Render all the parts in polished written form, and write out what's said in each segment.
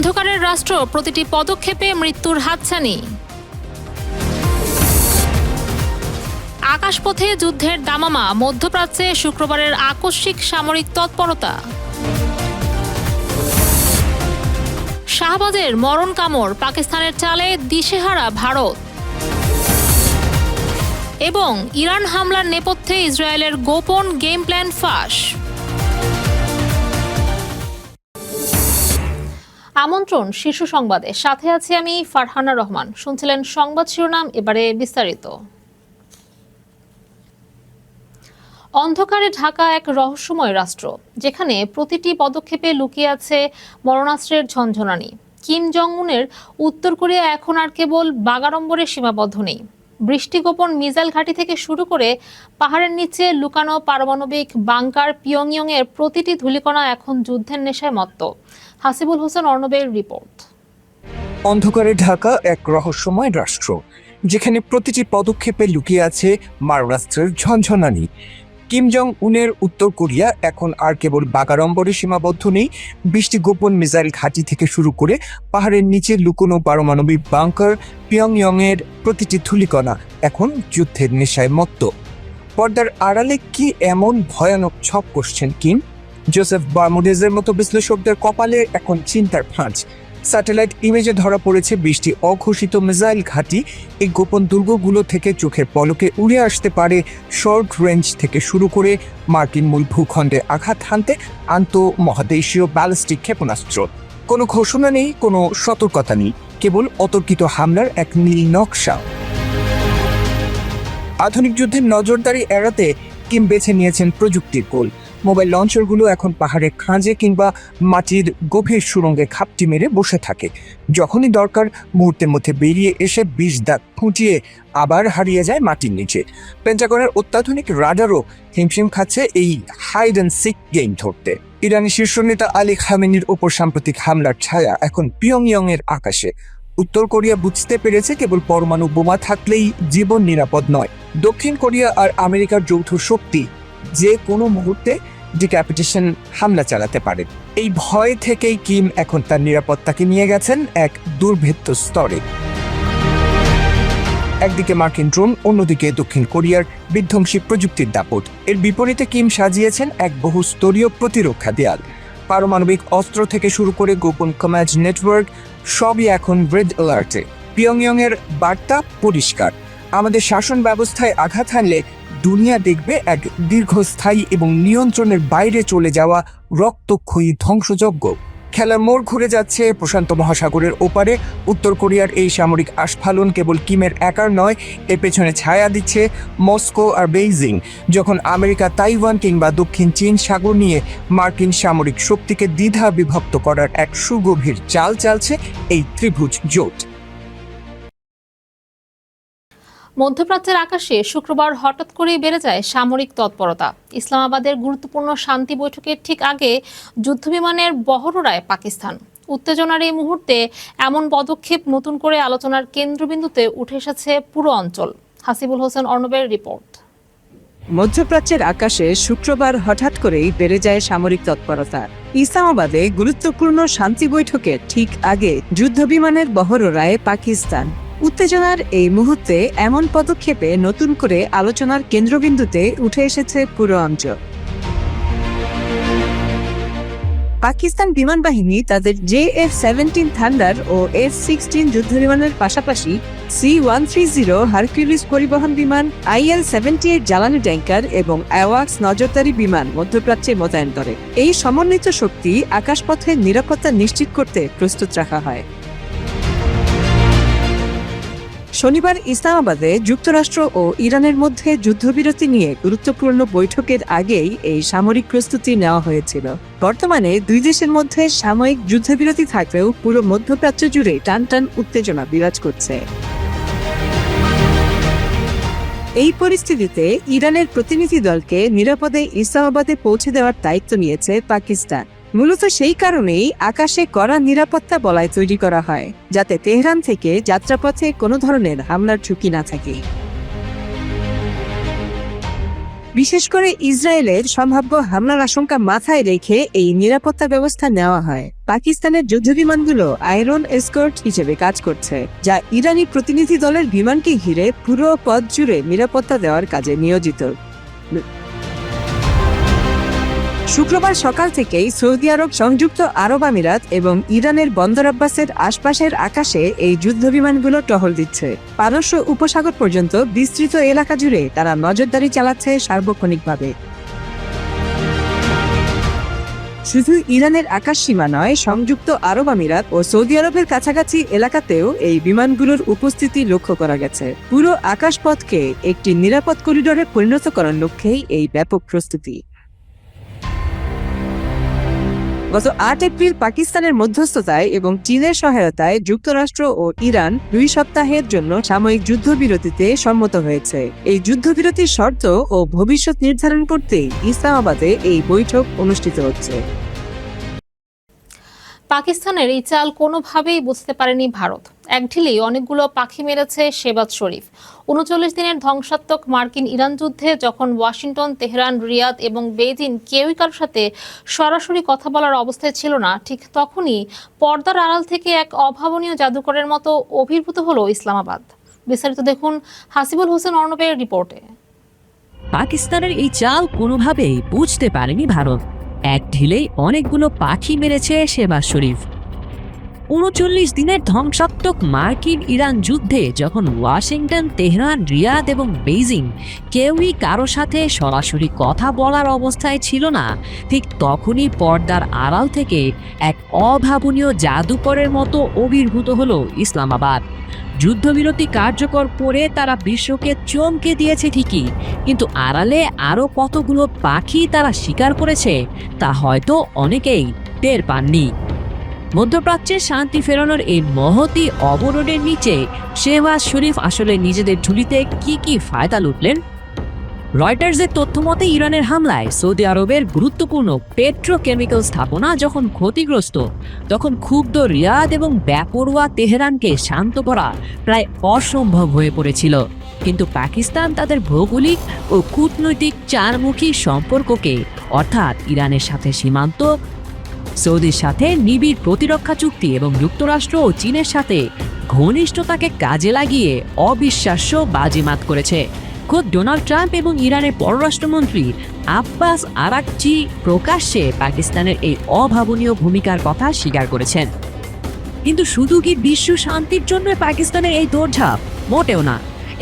অন্ধকারের রাষ্ট্র, প্রতিটি পদক্ষেপে মৃত্যুর হাতছানি। আকাশপথে যুদ্ধের দামামা, মধ্যপ্রাচ্যে শুক্রবারের আকস্মিক সামরিক তৎপরতা। শাহবাজের মরণ কামড়, পাকিস্তানের চালে দিশেহারা ভারত। এবং ইরান হামলার নেপথ্যে ইসরায়েলের গোপন গেম প্ল্যান ফাঁস। আমন্ত্রণ শীর্ষ সংবাদে, সাথে আছি আমি ফারহানা রহমান। শুনছিলেন সংবাদ শিরোনাম, এবারে বিস্তারিত। অন্ধকারে ঢাকা এক রহস্যময় রাষ্ট্র, যেখানে প্রতিটি পদক্ষেপে লুকিয়ে আছে মরণাস্ত্রের ঝনঝনানি। কিম জং উনের উত্তর কোরিয়া এখন আর কেবল বাগাড়ম্বরে সীমাবদ্ধ নেই। বৃষ্টিগোপন মিসাইল ঘাঁটি থেকে শুরু করে পাহাড়ের নিচে লুকানো পারমাণবিক বাংকার, পিয়ংইয়ং এর প্রতিটি ধূলিকণা এখন যুদ্ধের নেশায় মত্ত। হাসিবুল হোসেন অর্ণবের রিপোর্ট। অন্ধকারে ঢাকা এক রহস্যময় রাষ্ট্র, যেখানে প্রতিটি পদক্ষেপে লুকিয়ে আছে মারণাস্ত্রের ঝনঝনানি। কিম জং উনের উত্তর কোরিয়া এখন আর কেবল বাগাড়ম্বরে সীমাবদ্ধ নেই। বৃষ্টি গোপন মিসাইল ঘাঁটি থেকে শুরু করে পাহাড়ের নিচে লুকোনো পারমাণবিক বাংকার, পিয়ংইয়ং এর প্রতিটি ধূলিকণা এখন যুদ্ধের নেশায় মত্ত। পর্দার আড়ালে কি এমন ভয়ানক ছক কষছেন কিম? জোসেফ বার্মুডেজের মতো বিশ্লেষকদের কপালে এখন চিন্তার ফাঁজ। স্যাটেলাইট ইমেজে ধরা পড়েছে 20টি অঘোষিত মিসাইল ঘাঁটি। এই গোপন দুর্গগুলো থেকে চোখের পলকে উড়ে আসতে পারে শর্ট রেঞ্জ থেকে শুরু করে মার্কিন মূল ভূখণ্ডে আঘাত হানতে আন্তঃমহাদেশীয় ব্যালিস্টিক ক্ষেপণাস্ত্র। কোনো ঘোষণা নেই, কোনো সতর্কতা নেই, কেবল অতর্কিত হামলার এক নীল নকশা। আধুনিক যুদ্ধের নজরদারি এড়াতে কিম বেছে নিয়েছেন প্রযুক্তির কোল। মোবাইল লঞ্চারগুলো এখন পাহাড়ের খাঁজে কিংবা মাটির গভীর সুড়ঙ্গে খাপটি মেরে বসে থাকে। যখনই দরকার মুহূর্তের মধ্যে বেরিয়ে এসে 20 দাগ ফুটিয়ে আবার হারিয়ে যায় মাটির নিচে। পেন্টাগনের অত্যাধুনিক রাডারও হিমশিম খাচ্ছে এই হাইড অ্যান্ড সিক গেম ধরতে। ইরানি শীর্ষ নেতা আলী খামেনির ওপর সাম্প্রতিক হামলার ছায়া এখন পিয়ংইয়ং এর আকাশে। উত্তর কোরিয়া বুঝতে পেরেছে কেবল পরমাণু বোমা থাকলেই জীবন নিরাপদ নয়। দক্ষিণ কোরিয়া আর আমেরিকার যৌথ শক্তি যে কোনো মুহূর্তে ডিক্যাপিটেশন হামলা চালাতে পারে। এই ভয় থেকেই কিম এখন তার নিরাপত্তাকে নিয়ে গেছেন এক দুর্ভেদ্য স্তরে। একদিকে মার্কিন ড্রোন, অন্যদিকে দক্ষিণ কোরিয়ার বিধ্বংসী প্রযুক্তির দাপট। এর বিপরীতে কিম সাজিয়েছেন এক বহুস্তরীয় প্রতিরক্ষা দেয়াল। পারমাণবিক অস্ত্র থেকে শুরু করে গোপন কমান্ড নেটওয়ার্ক, সবই এখন রেড অ্যালার্টে। পিয়ংইয়ং এর বার্তা পরিষ্কার: আমাদের শাসন ব্যবস্থায় আঘাত হানলে দুনিয়া দেখবে এক দীর্ঘস্থায়ী এবং নিয়ন্ত্রণের বাইরে চলে যাওয়া রক্তক্ষয়ী ধ্বংসযজ্ঞ। খেলার মোড় ঘুরে যাচ্ছে প্রশান্ত মহাসাগরের ওপারে। উত্তর কোরিয়ার এই সামরিক আস্ফালন কেবল কিমের একার নয়, এর পেছনে ছায়া দিচ্ছে মস্কো আর বেইজিং। যখন আমেরিকা তাইওয়ান কিংবা দক্ষিণ চীন সাগর নিয়ে মার্কিন সামরিক শক্তিকে দ্বিধা বিভক্ত করার এক সুগভীর চাল চালছে এই ত্রিভুজ জোট। মধ্যপ্রাচ্যের আকাশে শুক্রবার হঠাৎ করেই বেড়ে যায় সামরিক তৎপরতা। ইসলামাবাদের গুরুত্বপূর্ণ শান্তি বৈঠকের ঠিক আগে যুদ্ধবিমানের বহর-ওড়ায় পাকিস্তান। উত্তেজনার এই মুহূর্তে এমন পদক্ষেপ নতুন করে আলোচনার কেন্দ্রবিন্দুতে উঠে এসেছে পুরো অঞ্চল। হাসিবুল হোসেন অর্ণবের রিপোর্ট। মধ্যপ্রাচ্যের আকাশে শুক্রবার হঠাৎ করেই বেড়ে যায় সামরিক তৎপরতা। ইসলামাবাদে গুরুত্বপূর্ণ শান্তি বৈঠকের ঠিক আগে যুদ্ধবিমানের বহর-ওড়ায় পাকিস্তান। উত্তেজনার এই মুহূর্তে এমন পদক্ষেপে নতুন করে আলোচনার কেন্দ্রবিন্দুতে উঠে এসেছে পুরো অঞ্চল। পাকিস্তান বিমান বাহিনী তাদের JF-17 থান্ডার ও F-16 যুদ্ধবিমানের পাশাপাশি C-130 হারকিউলিস পরিবহন বিমান, IL-78 জ্বালানি ট্যাঙ্কার এবং অ্যাওয়াক্স নজরদারি বিমান মধ্যপ্রাচ্যে মোতায়েন করে। এই সমন্বিত শক্তি আকাশপথের নিরাপত্তা নিশ্চিত করতে প্রস্তুত রাখা হয়। শনিবার ইসলামাবাদে যুক্তরাষ্ট্র ও ইরানের মধ্যে যুদ্ধবিরতি নিয়ে গুরুত্বপূর্ণ বৈঠকের আগেই এই সামরিক প্রস্তুতি নেওয়া হয়েছিল। বর্তমানে দুই দেশের মধ্যে সাময়িক যুদ্ধবিরতি থাকলেও পুরো মধ্যপ্রাচ্য জুড়ে টানটান উত্তেজনা বিরাজ করছে। এই পরিস্থিতিতে ইরানের প্রতিনিধি দলকে নিরাপদে ইসলামাবাদে পৌঁছে দেওয়ার দায়িত্ব নিয়েছে পাকিস্তান। মূলত সেই কারণেই আকাশে কড়া নিরাপত্তা বলয় তৈরি করা হয়, যাতে তেহরান থেকে যাত্রাপথে কোনো ধরনের হামলার ঝুঁকি না থাকে। বিশেষ করে ইসরায়েলের সম্ভাব্য হামলার আশঙ্কা মাথায় রেখে এই নিরাপত্তা ব্যবস্থা নেওয়া হয়। পাকিস্তানের যুদ্ধবিমানগুলো আয়রন এসকর্ট হিসেবে কাজ করছে, যা ইরানি প্রতিনিধি দলের বিমানকে ঘিরে পুরো পথ জুড়ে নিরাপত্তা দেওয়ার কাজে নিয়োজিত। শুক্রবার সকাল থেকেই সৌদি আরব, সংযুক্ত আরব আমিরাত এবং ইরানের বন্দর আব্বাসের আশপাশের আকাশে এই যুদ্ধবিমানগুলো টহল দিচ্ছে। পারস্য উপসাগর পর্যন্ত বিস্তৃত এলাকা জুড়ে তারা নজরদারি চালাচ্ছে সার্বক্ষণিকভাবে। শুধু ইরানের আকাশ সীমা নয়, সংযুক্ত আরব আমিরাত ও সৌদি আরবের কাছাকাছি এলাকাতেও এই বিমানগুলোর উপস্থিতি লক্ষ্য করা গেছে। পুরো আকাশপথকে একটি নিরাপদ করিডোরে পরিণত করার লক্ষ্যেই এই ব্যাপক প্রস্তুতি। গত 8 এপ্রিল পাকিস্তানের মধ্যস্থতায় এবং চীনের সহায়তায় যুক্তরাষ্ট্র ও ইরান 2 সপ্তাহের জন্য সাময়িক যুদ্ধবিরতিতে সম্মত হয়েছে। এই যুদ্ধবিরতির শর্ত ও ভবিষ্যৎ নির্ধারণ করতে ইসলামাবাদে এই বৈঠক অনুষ্ঠিত হচ্ছে। পাকিস্তানের এই চাল কোনোভাবেই বুঝতে পারেনি ভারত। এক ঢিলেই অনেকগুলো পাখি মেরেছে শেহবাজ শরীফ। 39 দিনের ধ্বংসাত্মক মার্কিন ইরান যুদ্ধে যখন ওয়াশিংটন, তেহরান, রিয়াদ এবং বেইজিং কেউই কারোর সাথে সরাসরি কথা বলার অবস্থায় ছিল না, ঠিক তখনই পর্দার আড়াল থেকে এক অভাবনীয় জাদুকরের মতো অভিভূত হলো ইসলামাবাদ। বিস্তারিত দেখুন হাসিবুল হোসেন অর্ণবের রিপোর্টে। পাকিস্তানের এই চাল কোনোভাবেই বুঝতে পারেনি ভারত। এক ঢিলেই অনেকগুলো পাখি মেরেছে শেহবাজ শরীফ। 39 দিনের ধ্বংসাত্মক মার্কিন ইরান যুদ্ধে যখন ওয়াশিংটন, তেহরান, রিয়াদ এবং বেইজিং কেউই কারো সাথে সরাসরি কথা বলার অবস্থায় ছিল না, ঠিক তখনই পর্দার আড়াল থেকে এক অভাবনীয় জাদুকরের মতো আবির্ভূত হলো ইসলামাবাদ। যুদ্ধবিরতি কার্যকর করে তারা বিশ্বকে চমকে দিয়েছে ঠিকই, কিন্তু আড়ালে আরও কতগুলো পাখি তারা শিকার করেছে তা হয়তো অনেকেই টের পাননি। মধ্যপ্রাচ্যে শান্তি ফেরানোর এই মহতী অবরোধের নিচে শেহবাজ শরীফ আসলে নিজেদের ঝুলিতে কি ফায়দা লুটলেন? রয়টার্সের তথ্য মতে ইরানের হামলায় সৌদি আরবের গুরুত্বপূর্ণ পেট্রোকেমিক্যাল স্থাপনা যখন ক্ষতিগ্রস্ত, তখন ক্ষুব্ধ রিয়াদ এবং বেপরোয়া তেহরানকে শান্ত করা প্রায় অসম্ভব হয়ে পড়েছিল। কিন্তু পাকিস্তান তাদের ভৌগোলিক ও কূটনৈতিক চারমুখী সম্পর্ককে, অর্থাৎ ইরানের সাথে সীমান্ত, সৌদির সাথে নিবিড় প্রতিরক্ষা চুক্তি এবং যুক্তরাষ্ট্র ও চীনের সাথে ঘনিষ্ঠতাকে কাজে লাগিয়ে অবিশ্বাস্য বাজিমাত করেছে। খোদ ডোনাল্ড ট্রাম্প এবং ইরানের পররাষ্ট্রমন্ত্রী আব্বাস আরাকচি প্রকাশ্যে পাকিস্তানের এই অভাবনীয় ভূমিকার কথা স্বীকার করেছেন। কিন্তু শুধু কি বিশ্ব শান্তির জন্য পাকিস্তানের এই দৌড়ঝাঁপ? মোটেও না।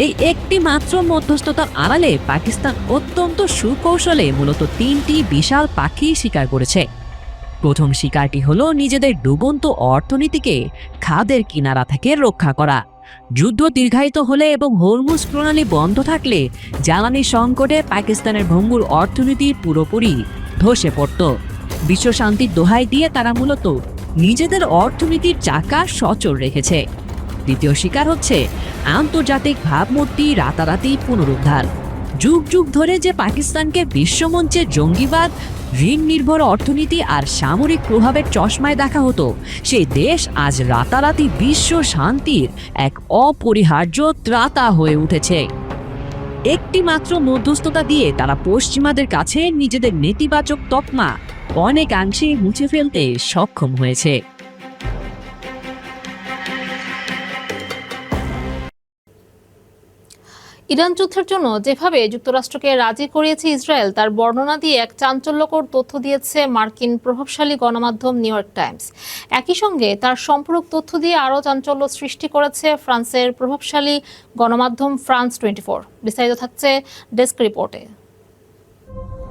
এই একটি মাত্র মধ্যস্থতার আড়ালে পাকিস্তান অত্যন্ত সুকৌশলে মূলত 3টি বিশাল পাখি শিকার করেছে। প্রথম শিকারটি হলো নিজেদের ডুবন্ত অর্থনীতিকে খাদের কিনারা থেকে রক্ষা করা। যুদ্ধ দীর্ঘায়িত হলে এবং হরমুজ প্রণালী বন্ধ থাকলে জ্বালানি সংকটে পাকিস্তানের ভঙ্গুর অর্থনীতি পুরোপুরি ধসে পড়ত। বিশ্ব শান্তির দোহাই দিয়ে তারা মূলত নিজেদের অর্থনীতির চাকা সচল রেখেছে। দ্বিতীয় শিকার হচ্ছে আন্তর্জাতিক ভাবমূর্তি রাতারাতি পুনরুদ্ধার। যুগ যুগ ধরে যে পাকিস্তানকে বিশ্বমঞ্চে জঙ্গিবাদ, ঋণ নির্ভর অর্থনীতি আর সামরিক প্রভাবের চশমায় দেখা হতো, সেই দেশ আজ রাতারাতি বিশ্ব শান্তির এক অপরিহার্য ত্রাতা হয়ে উঠেছে। একটি মাত্র মধ্যস্থতা দিয়ে তারা পশ্চিমাদের কাছে নিজেদের নেতিবাচক তকমা অনেকাংশেই মুছে ফেলতে সক্ষম হয়েছে। ইরান যুদ্ধের জন্য যেভাবে যুক্তরাষ্ট্রকে রাজি করিয়েছে ইসরায়েল, তার বর্ণনা দিয়ে এক চাঞ্চল্যকর তথ্য দিয়েছে মার্কিন প্রভাবশালী গণমাধ্যম নিউ ইয়র্ক টাইমস। একই সঙ্গে তার সম্পূরক তথ্য দিয়ে আরও চাঞ্চল্য সৃষ্টি করেছে ফ্রান্সের প্রভাবশালী গণমাধ্যম ফ্রান্স 24। বিস্তারিত থাকছে ডেস্ক রিপোর্টে।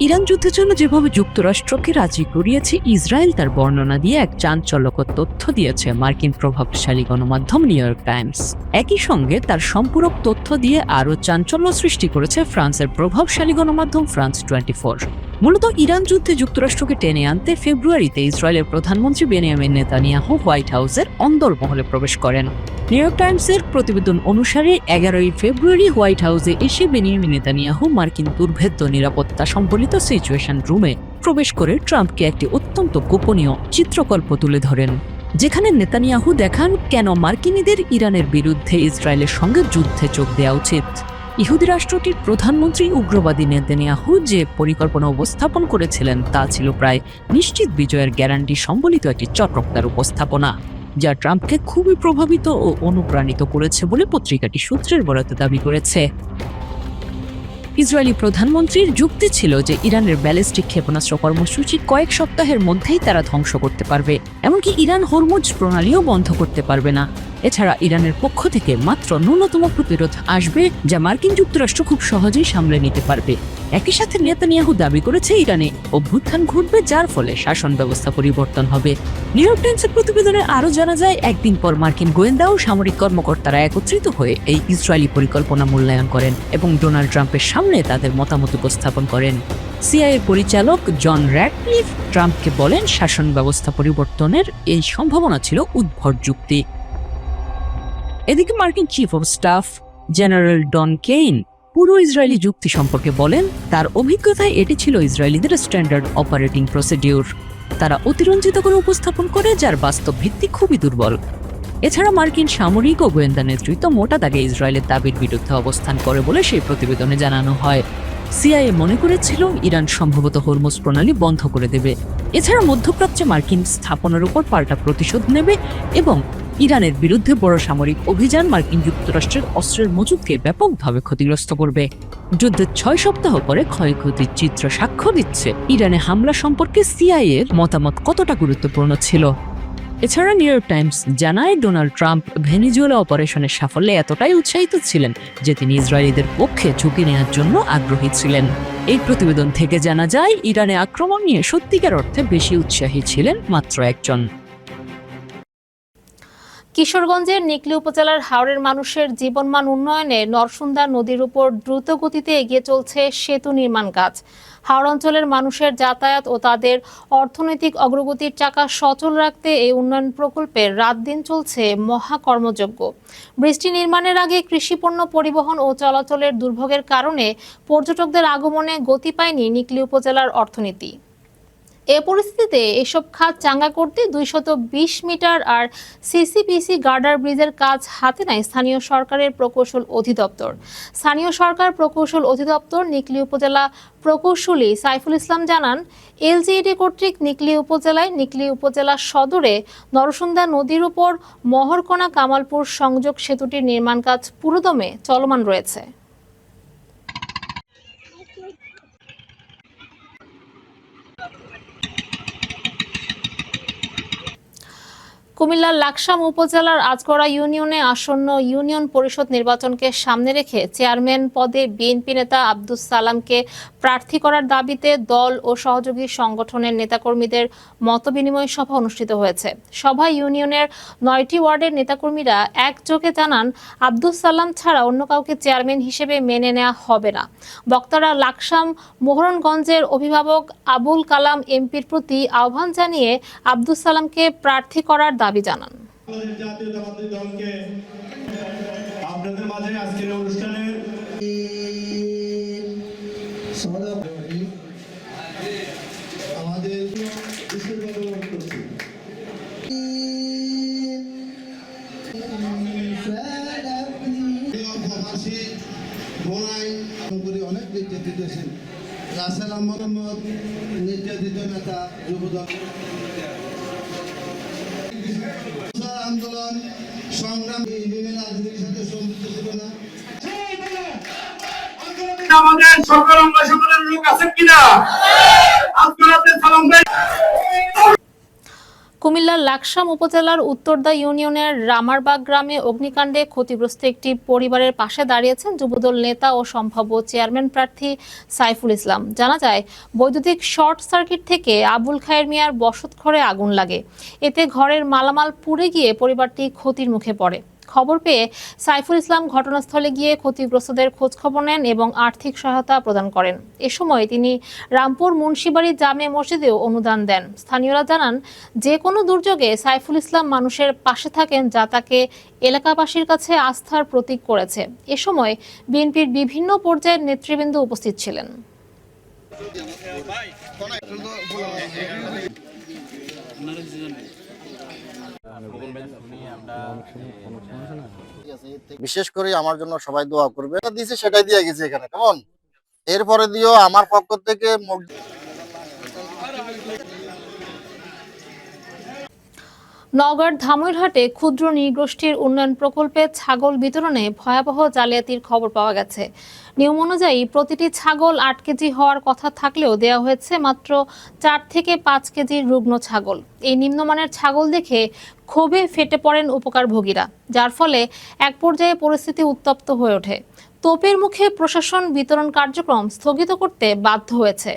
ইরান যুদ্ধের জন্য যেভাবে যুক্তরাষ্ট্রকে রাজি করিয়েছে ইসরায়েল, তার বর্ণনা দিয়ে এক চাঞ্চল্যকর তথ্য দিয়েছে মার্কিন প্রভাবশালী গণমাধ্যম নিউ ইয়র্ক টাইমস। একই সঙ্গে তার সম্পূরক তথ্য দিয়ে আরও চাঞ্চল্য সৃষ্টি করেছে ফ্রান্সের প্রভাবশালী গণমাধ্যম ফ্রান্স 24। মূলত ইরান যুদ্ধে যুক্তরাষ্ট্রকে টেনে আনতে ফেব্রুয়ারিতে ইসরায়েলের প্রধানমন্ত্রী বেনিয়ামিন নেতানিয়াহু হোয়াইট হাউসের অন্দরমহলে প্রবেশ করেন। নিউ ইয়র্ক টাইমসের প্রতিবেদন অনুসারে 11 ফেব্রুয়ারি হোয়াইট হাউসে এসে বেনিয়ামিন নেতানিয়াহু মার্কিন দুর্ভেদ্য নিরাপত্তা সম্বলিত সিচুয়েশন রুমে প্রবেশ করে ট্রাম্পকে একটি অত্যন্ত গোপনীয় চিত্রকল্প তুলে ধরেন, যেখানে নেতানিয়াহু দেখান কেন মার্কিনীদের ইরানের বিরুদ্ধে ইসরায়েলের সঙ্গে যুদ্ধে যোগ দেওয়া উচিত। ইহুদি রাষ্ট্রটির প্রধানমন্ত্রী উগ্রবাদী নেতানিয়াহু যে পরিকল্পনা উপস্থাপন করেছিলেন তা ছিল প্রায় নিশ্চিত বিজয়ের গ্যারান্টি সম্বলিত একটি চটকদার উপস্থাপনা, যা ট্রাম্পকে খুবই প্রভাবিত ও অনুপ্রাণিত করেছে বলে পত্রিকাটি সূত্রের বরাতে দাবি করেছে। ইসরায়েলি প্রধানমন্ত্রীর যুক্তি ছিল যে ইরানের ব্যালিস্টিক ক্ষেপণাস্ত্র কর্মসূচি কয়েক সপ্তাহের মধ্যেই তারা ধ্বংস করতে পারবে, এমনকি ইরান হরমুজ প্রণালীও বন্ধ করতে পারবে না। এছাড়া ইরানের পক্ষ থেকে মাত্র ন্যূনতম প্রতিরোধ আসবে, যা মার্কিন যুক্তরাষ্ট্র খুব সহজেই সামলে নিতে পারবে। একই সাথে নেতানিয়াহু দাবি করেছে ইরানে অভ্যুত্থান ঘটবে, যার ফলে শাসন ব্যবস্থা পরিবর্তন হবে। নিউ ইয়র্ক টাইমসের প্রতিবেদনে আরও জানা যায়, একদিন পর মার্কিন গোয়েন্দা ও সামরিক কর্মকর্তারা একত্রিত হয়ে এই ইসরায়েলি পরিকল্পনা মূল্যায়ন করেন এবং ডোনাল্ড ট্রাম্পের সামনে তাদের মতামত উপস্থাপন করেন। সিআইএ পরিচালক জন র্যাডক্লিফ ট্রাম্পকে বলেন, শাসন ব্যবস্থা পরিবর্তনের এই সম্ভাবনা ছিল উদ্ভট যুক্তি। এদিকে মার্কিন chief of staff general Dan Caine পুরো ইসরায়েলি যুক্তি সম্পর্কে বলেন, তার অভিজ্ঞতায় এটি ছিল ইসরায়েলিদের স্ট্যান্ডার্ড অপারেটিং প্রসিডিউর। তারা অতিরঞ্জিত করে উপস্থাপন করে, যার বাস্তব ভিত্তি খুবই দুর্বল। এছাড়া মার্কিন সামরিক ও গোয়েন্দা নেতৃত্ব মোটা দাগে ইসরায়েলের দাবির বিরুদ্ধে অবস্থান করে বলে সেই প্রতিবেদনে জানানো হয়। সিআইএ মনে করেছিল ইরান সম্ভবত হরমুজ প্রণালী বন্ধ করে দেবে, এছাড়া মধ্যপ্রাচ্যে মার্কিন স্থাপনার উপর পাল্টা প্রতিশোধ নেবে এবং ইরানের বিরুদ্ধে বড় সামরিক অভিযান মার্কিন যুক্তরাষ্ট্রের অস্ত্রের মজুতকে ব্যাপকভাবে ক্ষতিগ্রস্ত করবে। যুদ্ধের 6 সপ্তাহ পরে ক্ষয়ক্ষতির চিত্র সাক্ষ্য দিচ্ছে ইরানে হামলা সম্পর্কে সিআইএর মতামত কতটা গুরুত্বপূর্ণ ছিল। এছাড়া নিউ ইয়র্ক টাইমস জানায়, ডোনাল্ড ট্রাম্প ভেনেজুয়েলা অপারেশনের সাফল্যে এতটাই উৎসাহিত ছিলেন যে তিনি ইসরায়েলিদের পক্ষে ঝুঁকি নেওয়ার জন্য আগ্রহী ছিলেন। এই প্রতিবেদন থেকে জানা যায়, ইরানে আক্রমণ নিয়ে সত্যিকার অর্থে বেশি উৎসাহী ছিলেন মাত্র একজন। কিশোরগঞ্জের নিকলী উপজেলার হাওরের মানুষের জীবনমান উন্নয়নে নরসুন্দা নদীর উপর দ্রুত গতিতে এগিয়ে চলছে সেতু নির্মাণ কাজ। হাওড় অঞ্চলের মানুষের যাতায়াত ও তাদের অর্থনৈতিক অগ্রগতির চাকা সচল রাখতে এই উন্নয়ন প্রকল্পের রাত দিন চলছে মহা কর্মযজ্ঞ। বৃষ্টি নির্মাণের আগে কৃষিপণ্য পরিবহন ও চলাচলের দুর্ভোগের কারণে পর্যটকদের আগমনে গতি পায়নি নিকলী উপজেলার অর্থনীতি। এ পরিস্থিতিতে এসব খাত চাঙ্গা করতে 220 মিটার আর সিসিপিসি গার্ডার ব্রিজের কাজ হাতে নেয় স্থানীয় সরকারের প্রকৌশল অধিদপ্তর। স্থানীয় সরকার প্রকৌশল অধিদপ্তর নিকলী উপজেলা প্রকৌশলী সাইফুল ইসলাম জানান, এলজিইডি কর্তৃক নিকলী উপজেলা সদরে নরসুন্দা নদীর উপর মহরকোনা কামালপুর সংযোগ সেতুটির নির্মাণ কাজ পুরোদমে চলমান রয়েছে। কুমিল্লার লাকসাম উপজেলার আজগড়া ইউনিয়নে আসন্ন ইউনিয়ন পরিষদ নির্বাচনকে সামনে রেখে চেয়ারম্যান পদে বিএনপি নেতা আব্দুস সালামকে প্রার্থী করার দাবিতে দল ও সহযোগী সংগঠনের নেতাকর্মীদের মতবিনিময় সভা অনুষ্ঠিত হয়েছে। সভায় ইউনিয়নের 9টি ওয়ার্ডের নেতাকর্মীরা একযোগে জানান, আব্দুস সালাম ছাড়া অন্য কাউকে চেয়ারম্যান হিসেবে মেনে নেওয়া হবে না। বক্তারা লাকসাম মোহরনগঞ্জের অভিভাবক আবুল কালাম এমপির প্রতি আহ্বান জানিয়ে আব্দুস সালামকে প্রার্থী করার দাবি জানান। জাতীয়তাবাদী দলকে আপনাদের মাঝে আজকের অনুষ্ঠানে আমাদের অনেক নির্যাতিত হয়েছেন। রাসেল আহমদ নির্যাতিত নেতা যুবদল আন্দোলন সংগ্রাম রাজনীতির সাথে সম্পৃক্ত ছিল না। আমাদের সকল অঙ্গ সংগঠনের লোক আছেন কিনা? কুমিল্লার লাকসাম উপজেলার উত্তরদা ইউনিয়নের রামারবাগ গ্রামে অগ্নিকাণ্ডে ক্ষতিগ্রস্ত একটি পরিবারের পাশে দাঁড়িয়েছেন যুবদল নেতা ও সম্ভাব্য চেয়ারম্যান প্রার্থী সাইফুল ইসলাম। জানা যায়, বৈদ্যুতিক শর্ট সার্কিট থেকে আবুল খায়ের মিয়ার বসতঘরে আগুন লাগে। এতে ঘরের মালামাল পুড়ে গিয়ে পরিবারটি ক্ষতির মুখে পড়ে। খবর পেয়ে সাইফুল ইসলাম ঘটনাস্থলে গিয়ে ক্ষতিগ্রস্তদের খোঁজখবর নেন এবং আর্থিক সহায়তা প্রদান করেন। এ সময় তিনি রামপুর মুন্সিবাড়ি জামে মসজিদেও অনুদান দেন। স্থানীয়রা জানান, যে কোনো দুর্যোগে সাইফুল ইসলাম মানুষের পাশে থাকেন, যা তাকে এলাকাবাসীর কাছে আস্থার প্রতীক করেছে। এ সময় বিএনপির বিভিন্ন পর্যায়ের নেতৃবৃন্দ উপস্থিত ছিলেন। বিশেষ করে আমার জন্য সবাই দোয়া করবে, দিয়েছে সেটাই দিয়ে গেছে এখানে, কেমন এরপরে দিও আমার পক্ষ থেকে। নওগাঁর ধামইরহাটে ক্ষুদ্র নৃগোষ্ঠীর উন্নয়ন প্রকল্পে ছাগল বিতরণে ভয়াবহ জালিয়াতির খবর পাওয়া গেছে। নিয়ম অনুযায়ী প্রতিটি ছাগল 8 কেজি হওয়ার কথা থাকলেও দেওয়া হয়েছে মাত্র 4 থেকে 5 কেজির রুগ্ন ছাগল। এই নিম্নমানের ছাগল দেখে ক্ষোভে ফেটে পড়েন উপকারভোগীরা, যার ফলে এক পর্যায়ে পরিস্থিতি উত্তপ্ত হয়ে ওঠে। তোপের মুখে প্রশাসন বিতরণ কার্যক্রম স্থগিত করতে বাধ্য হয়েছে।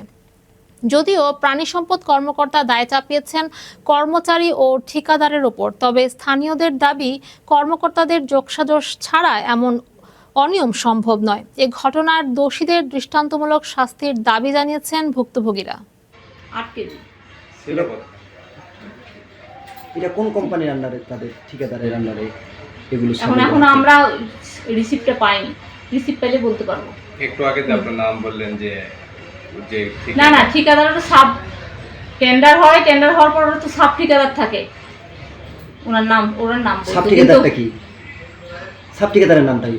যদিও প্রাণী সম্পদ কর্মকর্তা দায় চাপিয়েছেন কর্মচারী ও ঠিকাদারের ওপর, তবে স্থানীয়দের দাবি কর্মকর্তাদের যোগসাজশ ছাড়া এমন অনিয়ম সম্ভব নয়। এ ঘটনার দোষীদের দৃষ্টান্তমূলক শাস্তির দাবি জানিয়েছেন ভুক্তভোগীরা। 8 কেজি এটা কোন কোম্পানির আন্ডারে, তাদের ঠিকাদারের আন্ডারে এগুলো? এখন আমরা রিসিপ্টটা পাইনি, রিসিপ্ট পেলে বলতে পারবো। একটু আগে তো আপনার নাম বললেন যে না ঠিকাদার তো সাব টেন্ডার হয়, টেন্ডার হওয়ার পর তো সাব ঠিকাদার থাকে, ওনার নাম সাব ঠিকাদারটা কি? সাব ঠিকাদারের নামটা কি?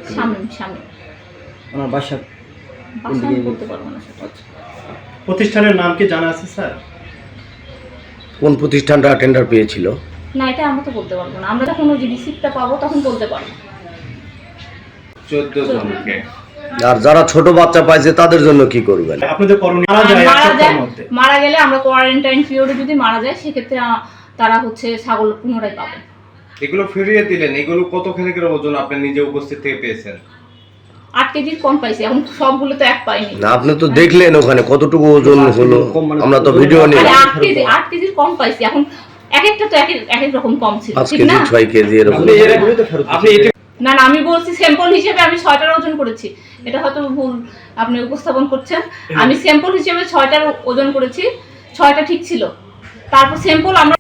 সামনে ওনার বাসা বলতে পারবো না। আচ্ছা, প্রতিষ্ঠানের নাম কি জানা আছে স্যার? কোন প্রতিষ্ঠানটা টেন্ডার পেয়েছিল? না এটা আমরা তো বলতে পারবো না, আমরা যখন ওই রিসিপ্টটা পাবো তখন বলতে পারবো। 14 জনকে। আর যারা ছোট বাচ্চা পাইছে তাদের জন্য কি করবেন? আপনাদের করণীয় মারা গেলে আমরা কোয়ারেন্টাইন পিরিয়ডে যদি মারা যায় সেক্ষেত্রে তারা হচ্ছে ছাগল পুনরায় পাবে। এগুলো ফিরিয়ে দিলেন, এগুলো কত কেজির ওজন আপনি নিজে উপস্থিত থেকে পেয়েছেন? 8 কেজির কম পাইছি, এখন সবগুলো তো এক পাইনি। না আপনি তো দেখলেন ওখানে কতটুকু ওজন হলো, আমরা তো ভিডিও নিলাম। 8 কেজির কম পাইছি, এখন এক একটা তো এক এক রকম কম ছিল, 5 ঠিক কেজি না? 6 কেজি এরকম। না আমি বলছি স্যাম্পল হিসেবে আমি 6টার ওজন করেছি, এটা হয়তো ভুল আপনি উপস্থাপন করছেন। আমি স্যাম্পল হিসেবে 6টার ওজন করেছি, 6টা ঠিক ছিল, তারপর স্যাম্পল আমরা।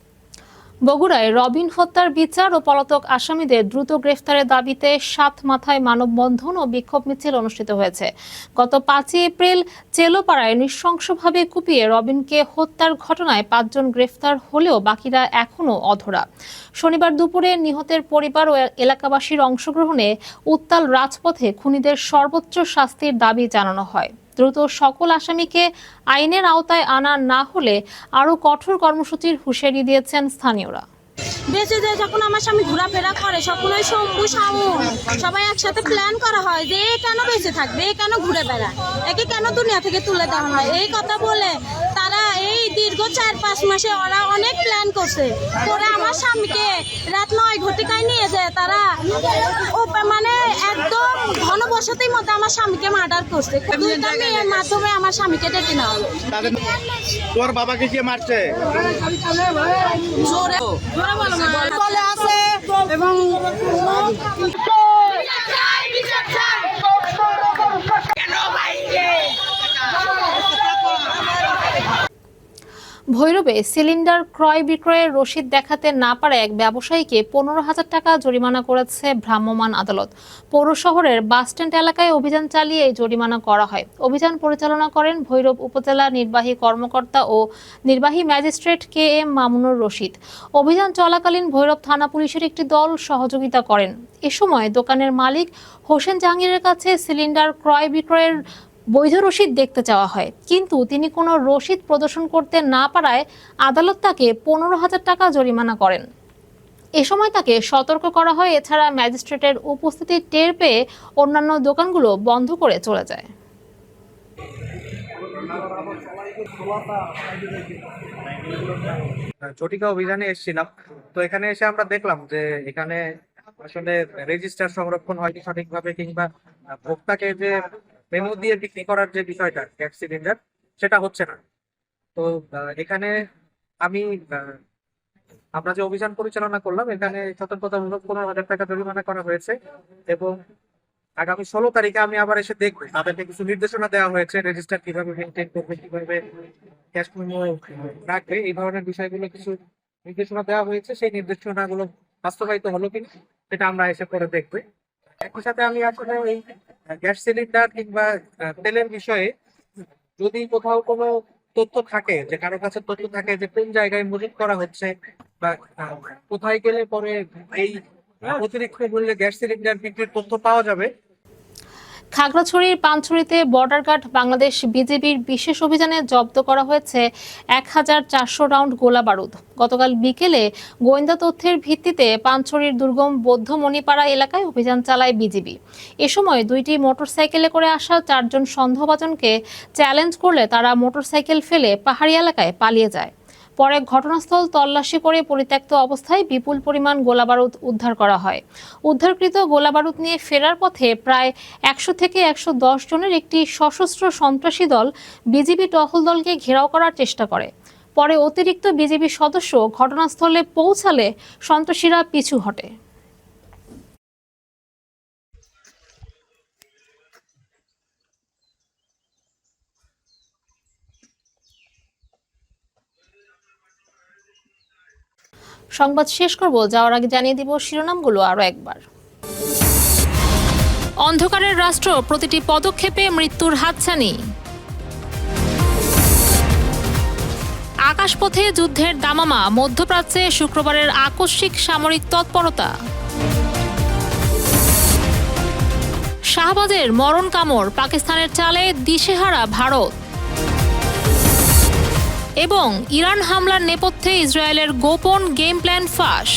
বগুড়ায় রবিন হত্যার বিচার ও পলাতক আসামিদের দ্রুত গ্রেফতারের দাবিতে 7 মাথায় মানববন্ধন ও বিক্ষোভ মিছিল অনুষ্ঠিত হয়েছে। গত 5 এপ্রিল চেলোপাড়ায় নৃশংসভাবে কুপিয়ে রবিনকে হত্যার ঘটনায় 5 জন গ্রেফতার হলেও বাকিরা এখনও অধরা। শনিবার দুপুরে নিহতের পরিবার ও এলাকাবাসীর অংশগ্রহণে উত্তাল রাজপথে খুনিদের সর্বোচ্চ শাস্তির দাবি জানানো হয়। দ্রুত সকল আসামিকে আইনের আওতায় আনা না হলে আরো কঠোর কর্মসূচির হুঁশিয়ারি দিয়েছেন স্থানীয়রা। বেঁচে যায় যখন আমার স্বামী ঘোরাফেরা করে, সকলেই শম্ভু শামুন সবাই একসাথে প্ল্যান করা হয় যে এ কেন বেঁচে থাকবে, এ কেন ঘুরে বেড়ায়, একে কেন দুনিয়া থেকে তুলে দেওয়া হয়। এই কথা বলে তারা এই দীর্ঘ 4-5 মাসে ওরা অনেক প্ল্যান করছে করে আমার স্বামীকে রাত 9 ঘটিকায় নিয়ে যায়। তারা মানে একদম ঘনবসতির মধ্যে আমার স্বামীকে মার্ডার করছে। 2টা মেয়ের মাধ্যমে আমার স্বামীকে ডেকে নেওয়া হলো। তোর বাবাকে কে মারছে? জোরে বলে আছে এবং ভৈরবে সিলিন্ডার ক্রয় বিক্রয়ের রসিদ দেখাতে না পারে এক ব্যবসায়ীকে 15,000 টাকা জরিমানা করেছে ভ্রাম্যমাণ আদালত। পৌর শহরের বাসস্ট্যান্ড এলাকায় অভিযান চালিয়ে এই জরিমানা করা হয়। অভিযান পরিচালনা করেন ভৈরব উপজেলা নির্বাহী কর্মকর্তা ও নির্বাহী ম্যাজিস্ট্রেট KM মামুনুর রশিদ। অভিযান চলাকালীন ভৈরব থানা পুলিশের একটি দল সহযোগিতা করেন। এ সময় দোকানের মালিক হোসেন জাহাঙ্গীরের কাছে সিলিন্ডার ক্রয় বিক্রয়ের বৈধ রসিদ দেখতে চাওয়া হয়, কিন্তু তিনি কোনো রসিদ প্রদর্শন করতে না পারায় আদালত তাকে 15,000 টাকা জরিমানা করেন। এ সময় তাকে সতর্ক করা হয়। এছাড়া ম্যাজিস্ট্রেটের উপস্থিতি টের পেয়ে অন্যান্য দোকানগুলো বন্ধ করে চলে যায়। চটিকা অভিযানে এসেছিলাম, তো এখানে এসে আমরা দেখলাম যে এখানে আসলে রেজিস্টার সংরক্ষণ হয়নি সঠিকভাবে, কিংবা ভোক্তাকে যে মেমো দিয়ে বিক্রি করার যে বিষয়টা গ্যাস সিলিন্ডার, সেটা হচ্ছে না। তো এখানে আমরা যে অভিযান পরিচালনা করলাম, এখানে সতর্কতামূলক 15,000 টাকা জরিমানা করা হয়েছে এবং আগামী 16 তারিখে আমি আবার এসে দেখবো। তাদেরকে কিছু নির্দেশনা দেওয়া হয়েছে, রেজিস্টার কিভাবে মেনটেন করবে, কিভাবে ক্যাশ মেমো রাখবে, এই ধরনের বিষয়গুলো কিছু নির্দেশনা দেওয়া হয়েছে। সেই নির্দেশনাগুলো বাস্তবায়িত হলো কিনা সেটা আমরা এসে পরে দেখবো। একই সাথে আমি আসলে এই গ্যাস সিলিন্ডার কিংবা তেলের বিষয়ে যদি কোথাও কোনো তথ্য থাকে, যে কারো কাছে তথ্য থাকে যে কোন জায়গায় মজুত করা হচ্ছে বা কোথায় গেলে পরে এই অতিরিক্ত মূল্যে গ্যাস সিলিন্ডার বিক্রির তথ্য পাওয়া যাবে। খাগড়াছড়ির পানছড়িতে বর্ডার গার্ড বাংলাদেশ বিজিবির বিশেষ অভিযানে জব্দ করা হয়েছে 1400 রাউন্ড গোলা বারুদ। গতকাল বিকেলে গোয়েন্দা তথ্যের ভিত্তিতে পানছড়ির দুর্গম বৌদ্ধ মণিপাড়া এলাকায় অভিযান চালায় বিজিবি। এ সময় 2টি মোটরসাইকেলে করে আসা 4 জন সন্দেহভাজনকে চ্যালেঞ্জ করলে তারা মোটরসাইকেল ফেলে পাহাড়ি এলাকায় পালিয়ে যায়। পরে ঘটনাস্থল তল্লাশি করে পরিত্যক্ত অবস্থায় বিপুল পরিমাণ গোলাবারুদ উদ্ধার করা হয়। উদ্ধারকৃত গোলাবারুদ নিয়ে ফেরার পথে প্রায় 100 থেকে 110 জনের একটি সশস্ত্র সন্ত্রাসী দল বিজিবি টহল দলকে ঘেরাও করার চেষ্টা করে। পরে অতিরিক্ত বিজিবি সদস্য ঘটনাস্থলে পৌঁছালে সন্ত্রাসীরা পিছু হটে। সংবাদ শেষ করব, যাওয়ার আগে জানিয়ে দিব শিরোনামগুলো আরো একবার। অন্ধকারের রাষ্ট্র, প্রতিটি পদক্ষেপে মৃত্যুর হাতছানি। আকাশপথে যুদ্ধের দামামা, মধ্যপ্রাচ্যে শুক্রবারের আকস্মিক সামরিক তৎপরতা। শাহবাজের মরণ কামড়, পাকিস্তানের চালে দিশেহারা ভারত। এবং ইরান হামলার নেপথ্যে ইসরায়েলের গোপন গেম প্ল্যান ফাঁস।